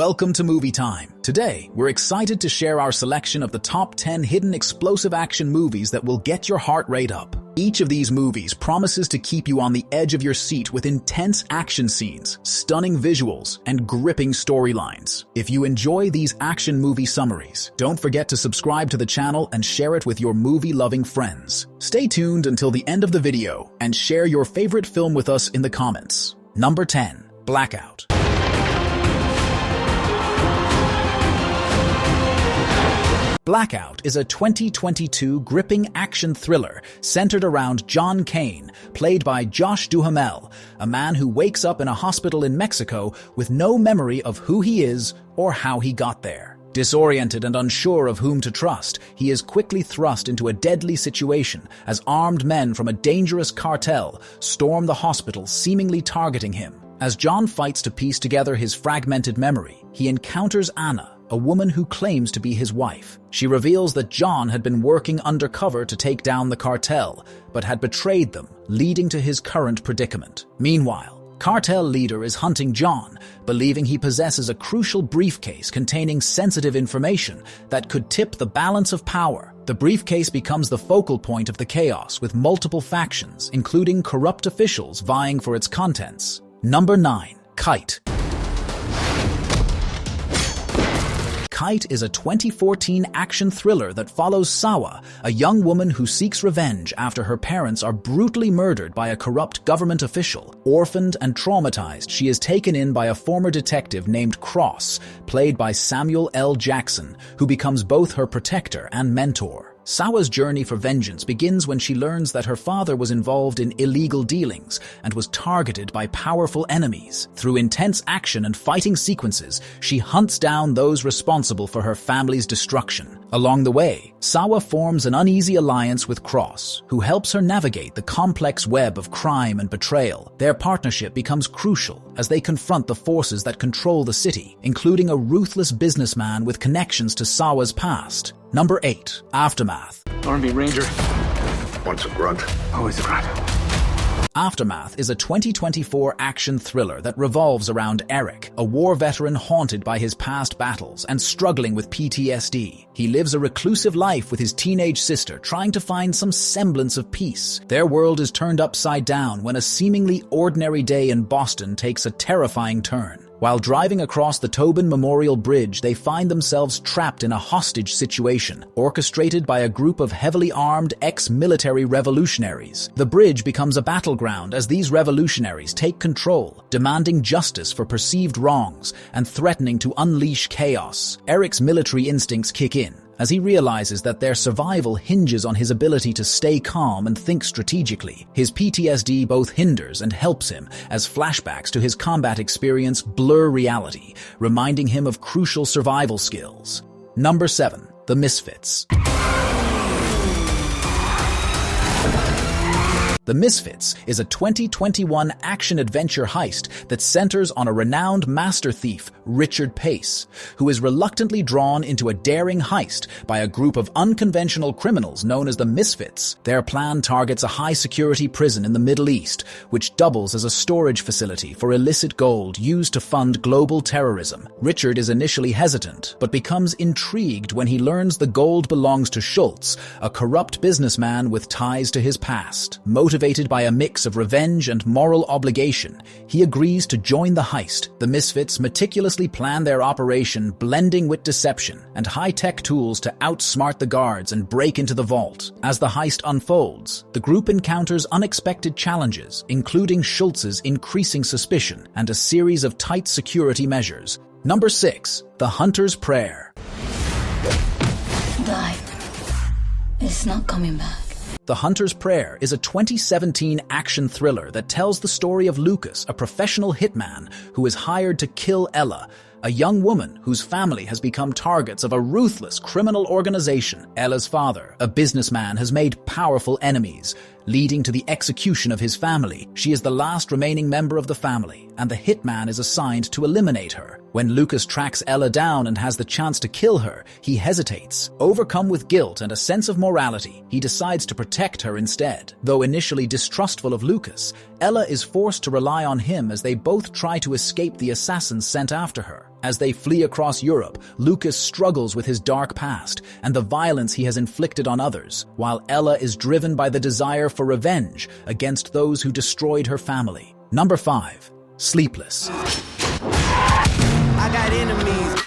Welcome to Movie Time. Today, we're excited to share our selection of the top 10 hidden explosive action movies that will get your heart rate up. Each of these movies promises to keep you on the edge of your seat with intense action scenes, stunning visuals, and gripping storylines. If you enjoy these action movie summaries, don't forget to subscribe to the channel and share it with your movie-loving friends. Stay tuned until the end of the video and share your favorite film with us in the comments. Number 10. Blackout. Blackout is a 2022 gripping action thriller centered around John Kane, played by Josh Duhamel, a man who wakes up in a hospital in Mexico with no memory of who he is or how he got there. Disoriented and unsure of whom to trust, he is quickly thrust into a deadly situation as armed men from a dangerous cartel storm the hospital, seemingly targeting him. As John fights to piece together his fragmented memory, he encounters Anna, a woman who claims to be his wife. She reveals that John had been working undercover to take down the cartel, but had betrayed them, leading to his current predicament. Meanwhile, cartel leader is hunting John, believing he possesses a crucial briefcase containing sensitive information that could tip the balance of power. The briefcase becomes the focal point of the chaos, with multiple factions, including corrupt officials, vying for its contents. Number 9. Kite. Kite is a 2014 action thriller that follows Sawa, a young woman who seeks revenge after her parents are brutally murdered by a corrupt government official. Orphaned and traumatized, she is taken in by a former detective named Cross, played by Samuel L. Jackson, who becomes both her protector and mentor. Sawa's journey for vengeance begins when she learns that her father was involved in illegal dealings and was targeted by powerful enemies. Through intense action and fighting sequences, she hunts down those responsible for her family's destruction. Along the way, Sawa forms an uneasy alliance with Cross, who helps her navigate the complex web of crime and betrayal. Their partnership becomes crucial as they confront the forces that control the city, including a ruthless businessman with connections to Sawa's past. Number 8. Aftermath. Army Ranger. Once a grunt, Always a grunt. Aftermath is a 2024 action thriller that revolves around Eric, a war veteran haunted by his past battles and struggling with PTSD. He lives a reclusive life with his teenage sister, trying to find some semblance of peace. Their world is turned upside down when a seemingly ordinary day in Boston takes a terrifying turn. While driving across the Tobin Memorial Bridge, they find themselves trapped in a hostage situation, orchestrated by a group of heavily armed ex-military revolutionaries. The bridge becomes a battleground as these revolutionaries take control, demanding justice for perceived wrongs and threatening to unleash chaos. Eric's military instincts kick in, as he realizes that their survival hinges on his ability to stay calm and think strategically. His PTSD both hinders and helps him, as flashbacks to his combat experience blur reality, reminding him of crucial survival skills. Number 7. The Misfits. The Misfits is a 2021 action-adventure heist that centers on a renowned master thief, Richard Pace, who is reluctantly drawn into a daring heist by a group of unconventional criminals known as the Misfits. Their plan targets a high-security prison in the Middle East, which doubles as a storage facility for illicit gold used to fund global terrorism. Richard is initially hesitant, but becomes intrigued when he learns the gold belongs to Schultz, a corrupt businessman with ties to his past. Motivated by a mix of revenge and moral obligation, he agrees to join the heist. The Misfits meticulously plan their operation, blending with deception and high-tech tools to outsmart the guards and break into the vault. As the heist unfolds, the group encounters unexpected challenges, including Schultz's increasing suspicion and a series of tight security measures. Number 6. The Hunter's Prayer. Die. It's not coming back. The Hunter's Prayer is a 2017 action thriller that tells the story of Lucas, a professional hitman who is hired to kill Ella, a young woman whose family has become targets of a ruthless criminal organization. Ella's father, a businessman, has made powerful enemies, leading to the execution of his family. She is the last remaining member of the family and the hitman is assigned to eliminate her. When Lucas tracks Ella down and has the chance to kill her, he hesitates. Overcome with guilt and a sense of morality, he decides to protect her instead. Though initially distrustful of Lucas, Ella is forced to rely on him as they both try to escape the assassins sent after her. As they flee across Europe, Lucas struggles with his dark past and the violence he has inflicted on others, while Ella is driven by the desire for revenge against those who destroyed her family. Number 5. Sleepless. I got enemies.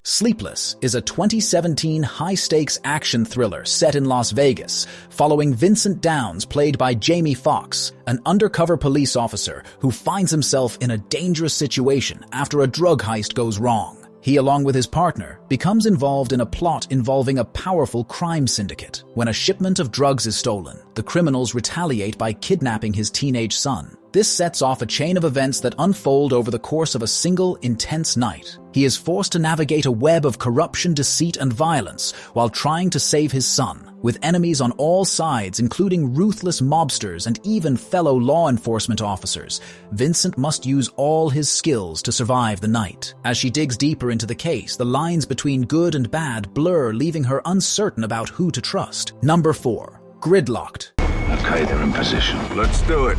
Sleepless is a 2017 high-stakes action thriller set in Las Vegas, following Vincent Downs, played by Jamie Foxx, an undercover police officer who finds himself in a dangerous situation after a drug heist goes wrong. He, along with his partner, becomes involved in a plot involving a powerful crime syndicate. When a shipment of drugs is stolen, the criminals retaliate by kidnapping his teenage son. This sets off a chain of events that unfold over the course of a single, intense night. He is forced to navigate a web of corruption, deceit, and violence while trying to save his son. With enemies on all sides, including ruthless mobsters and even fellow law enforcement officers, Vincent must use all his skills to survive the night. As she digs deeper into the case, the lines between good and bad blur, leaving her uncertain about who to trust. Number 4. Gridlocked. Okay, they're in position. Let's do it.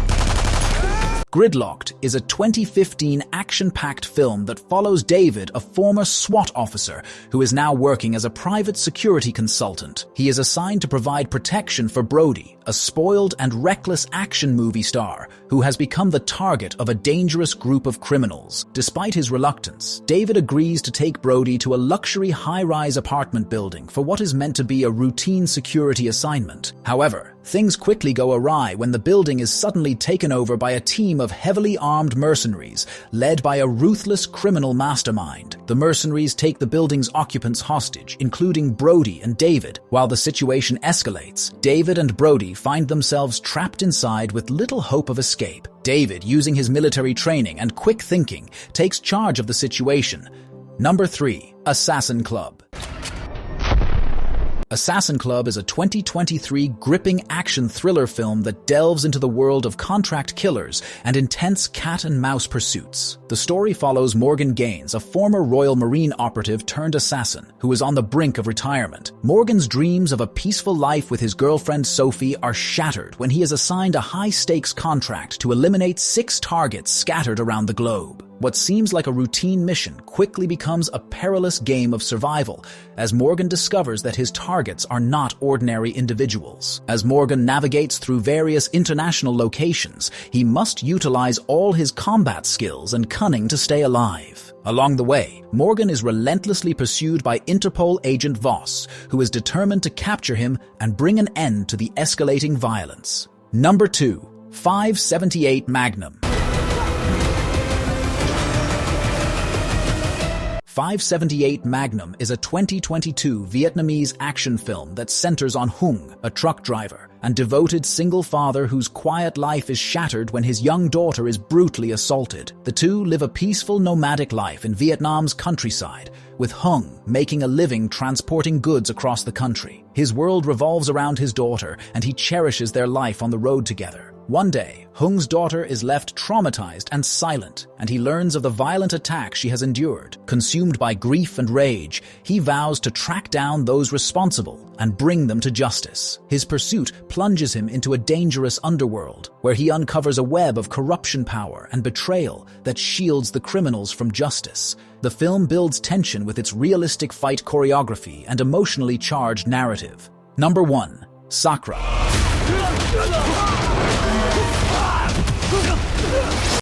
Gridlocked is a 2015 action-packed film that follows David, a former SWAT officer who is now working as a private security consultant. He is assigned to provide protection for Brody, a spoiled and reckless action movie star who has become the target of a dangerous group of criminals. Despite his reluctance, David agrees to take Brody to a luxury high-rise apartment building for what is meant to be a routine security assignment. However, things quickly go awry when the building is suddenly taken over by a team of heavily armed mercenaries, led by a ruthless criminal mastermind. The mercenaries take the building's occupants hostage, including Brody and David. While the situation escalates, David and Brody find themselves trapped inside with little hope of escape. David, using his military training and quick thinking, takes charge of the situation. Number 3. Assassin Club. Assassin Club is a 2023 gripping action thriller film that delves into the world of contract killers and intense cat-and-mouse pursuits. The story follows Morgan Gaines, a former Royal Marine operative turned assassin who is on the brink of retirement. Morgan's dreams of a peaceful life with his girlfriend Sophie are shattered when he is assigned a high-stakes contract to eliminate 6 targets scattered around the globe. What seems like a routine mission quickly becomes a perilous game of survival as Morgan discovers that his targets are not ordinary individuals. As Morgan navigates through various international locations, he must utilize all his combat skills and cunning to stay alive. Along the way, Morgan is relentlessly pursued by Interpol agent Voss, who is determined to capture him and bring an end to the escalating violence. Number 2. 578 Magnum. 578 Magnum is a 2022 Vietnamese action film that centers on Hung, a truck driver and devoted single father whose quiet life is shattered when his young daughter is brutally assaulted. The two live a peaceful nomadic life in Vietnam's countryside, with Hung making a living transporting goods across the country. His world revolves around his daughter, and he cherishes their life on the road together. One day, Hung's daughter is left traumatized and silent, and he learns of the violent attack she has endured. Consumed by grief and rage, he vows to track down those responsible and bring them to justice. His pursuit plunges him into a dangerous underworld, where he uncovers a web of corruption, power, and betrayal that shields the criminals from justice. The film builds tension with its realistic fight choreography and emotionally charged narrative. Number 1. Sakra.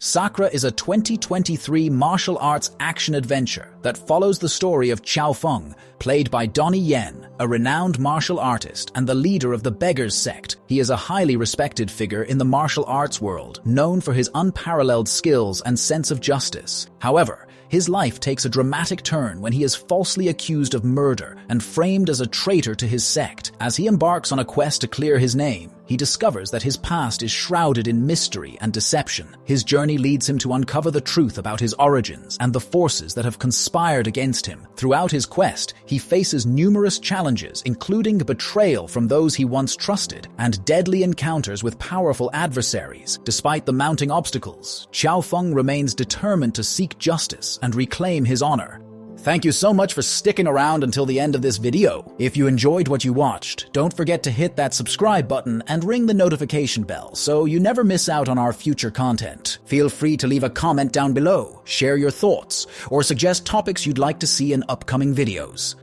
Sakra is a 2023 martial arts action-adventure that follows the story of Chow Fung, played by Donnie Yen, a renowned martial artist and the leader of the Beggars sect. He is a highly respected figure in the martial arts world, known for his unparalleled skills and sense of justice. However, his life takes a dramatic turn when he is falsely accused of murder and framed as a traitor to his sect. As he embarks on a quest to clear his name, he discovers that his past is shrouded in mystery and deception. His journey leads him to uncover the truth about his origins and the forces that have conspired against him. Throughout his quest, he faces numerous challenges, including betrayal from those he once trusted and deadly encounters with powerful adversaries. Despite the mounting obstacles, Xiao Feng remains determined to seek justice and reclaim his honor. Thank you so much for sticking around until the end of this video. If you enjoyed what you watched, don't forget to hit that subscribe button and ring the notification bell so you never miss out on our future content. Feel free to leave a comment down below, share your thoughts, or suggest topics you'd like to see in upcoming videos.